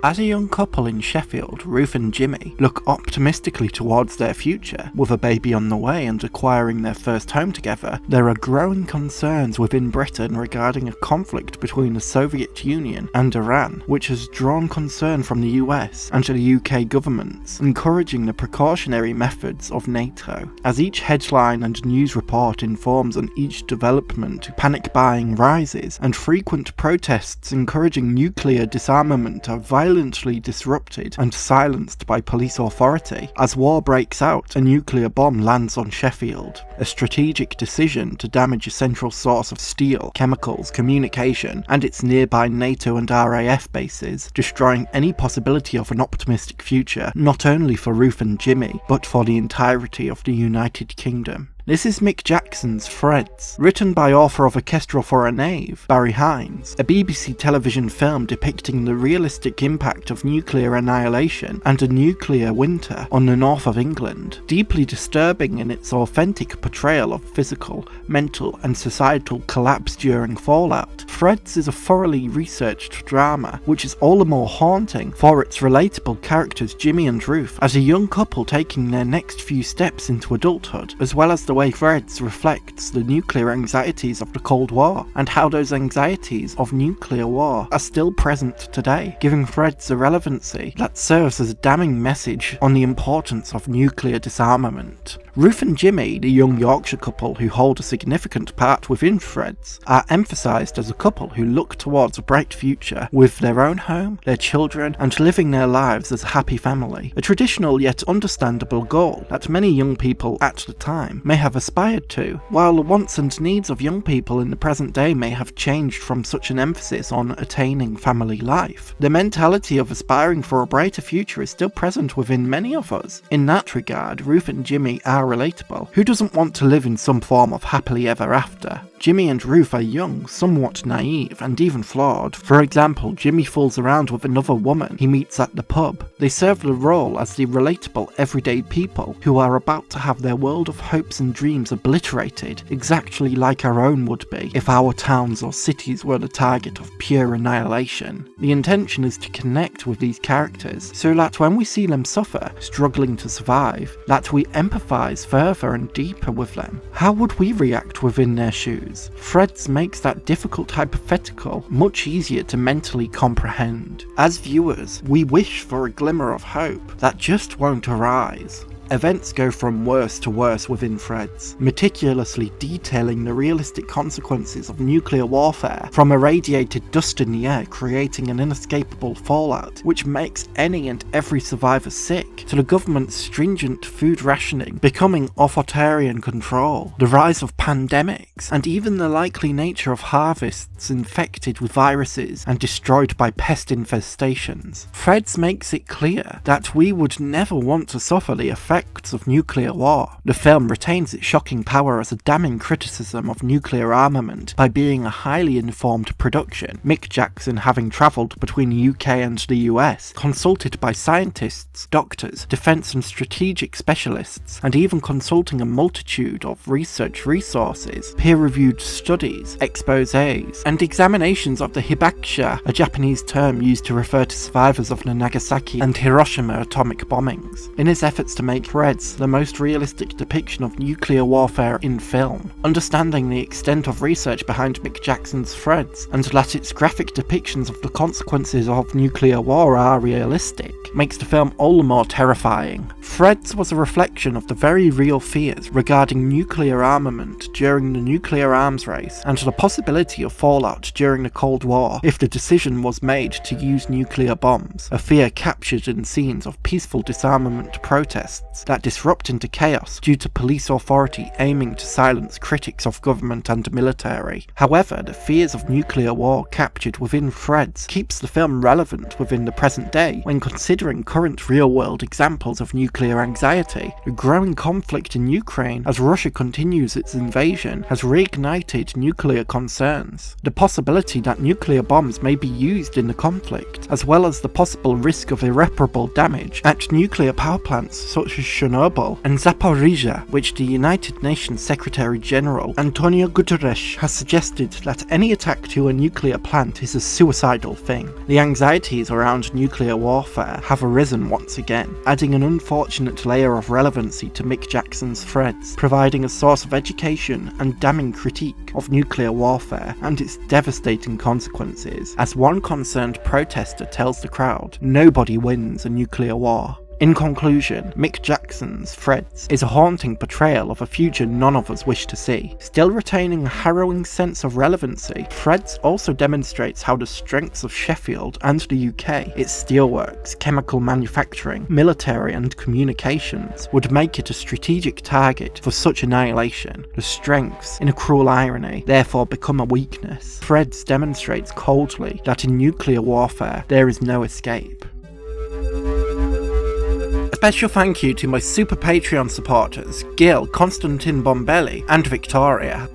As a young couple in Sheffield, Ruth and Jimmy, look optimistically towards their future, with a baby on the way and acquiring their first home together, there are growing concerns within Britain regarding a conflict between the Soviet Union and Iran, which has drawn concern from the US and the UK governments, encouraging the precautionary methods of NATO. As each headline and news report informs on each development, panic buying rises, and frequent protests encouraging nuclear disarmament are violently disrupted and silenced by police authority. As war breaks out, a nuclear bomb lands on Sheffield, a strategic decision to damage a central source of steel, chemicals, communication, and its nearby NATO and RAF bases, destroying any possibility of an optimistic future, not only for Ruth and Jimmy, but for the entirety of the United Kingdom. This is Mick Jackson's Threads, written by author of Orchestra for a Knave, Barry Hines, a BBC television film depicting the realistic impact of nuclear annihilation and a nuclear winter on the north of England, deeply disturbing in its authentic portrayal of physical, mental and societal collapse during fallout. Threads is a thoroughly researched drama, which is all the more haunting for its relatable characters Jimmy and Ruth as a young couple taking their next few steps into adulthood, as well as the way Threads reflects the nuclear anxieties of the Cold War, and how those anxieties of nuclear war are still present today, giving Threads a relevancy that serves as a damning message on the importance of nuclear disarmament. Ruth and Jimmy, the young Yorkshire couple who hold a significant part within Threads, are emphasised as a couple who look towards a bright future with their own home, their children, and living their lives as a happy family, a traditional yet understandable goal that many young people at the time may have aspired to. While the wants and needs of young people in the present day may have changed from such an emphasis on attaining family life, the mentality of aspiring for a brighter future is still present within many of us. In that regard, Ruth and Jimmy are relatable. Who doesn't want to live in some form of happily ever after? Jimmy and Ruth are young, somewhat naive, and even flawed. For example, Jimmy fools around with another woman he meets at the pub. They serve the role as the relatable everyday people who are about to have their world of hopes and dreams obliterated, exactly like our own would be if our towns or cities were the target of pure annihilation. The intention is to connect with these characters so that when we see them suffer, struggling to survive, that we empathise further and deeper with them. How would we react within their shoes? Threads makes that difficult hypothetical much easier to mentally comprehend. As viewers, we wish for a glimmer of hope that just won't arise. Events go from worse to worse within Threads, meticulously detailing the realistic consequences of nuclear warfare, from irradiated dust in the air creating an inescapable fallout which makes any and every survivor sick, to the government's stringent food rationing becoming authoritarian control, the rise of pandemics, and even the likely nature of harvests infected with viruses and destroyed by pest infestations. Threads makes it clear that we would never want to suffer the effects of nuclear war. The film retains its shocking power as a damning criticism of nuclear armament by being a highly informed production, Mick Jackson having travelled between the UK and the US, consulted by scientists, doctors, defence and strategic specialists, and even consulting a multitude of research resources, peer-reviewed studies, exposés, and examinations of the hibakusha, a Japanese term used to refer to survivors of the Nagasaki and Hiroshima atomic bombings, in his efforts to make Threads the most realistic depiction of nuclear warfare in film. Understanding the extent of research behind Mick Jackson's Threads, and that its graphic depictions of the consequences of nuclear war are realistic, makes the film all the more terrifying. Threads was a reflection of the very real fears regarding nuclear armament during the nuclear arms race, and the possibility of fallout during the Cold War if the decision was made to use nuclear bombs, a fear captured in scenes of peaceful disarmament protests that disrupt into chaos due to police authority aiming to silence critics of government and military. However, the fears of nuclear war captured within Threads keeps the film relevant within the present day when considering current real-world examples of nuclear nuclear anxiety. The growing conflict in Ukraine as Russia continues its invasion has reignited nuclear concerns. The possibility that nuclear bombs may be used in the conflict, as well as the possible risk of irreparable damage at nuclear power plants such as Chernobyl and Zaporizhzhia, which the United Nations Secretary General Antonio Guterres has suggested that any attack to a nuclear plant is a suicidal thing. The anxieties around nuclear warfare have arisen once again, adding an unfortunate layer of relevancy to Mick Jackson's Threads, providing a source of education and damning critique of nuclear warfare and its devastating consequences, as one concerned protester tells the crowd, "Nobody wins a nuclear war." In conclusion, Mick Jackson's Threads is a haunting portrayal of a future none of us wish to see. Still retaining a harrowing sense of relevancy, Threads also demonstrates how the strengths of Sheffield and the UK, its steelworks, chemical manufacturing, military and communications, would make it a strategic target for such annihilation. The strengths, in a cruel irony, therefore become a weakness. Threads demonstrates coldly that in nuclear warfare there is no escape. Special thank you to my super Patreon supporters, Gil, Konstantin Bombelli, and Victoria.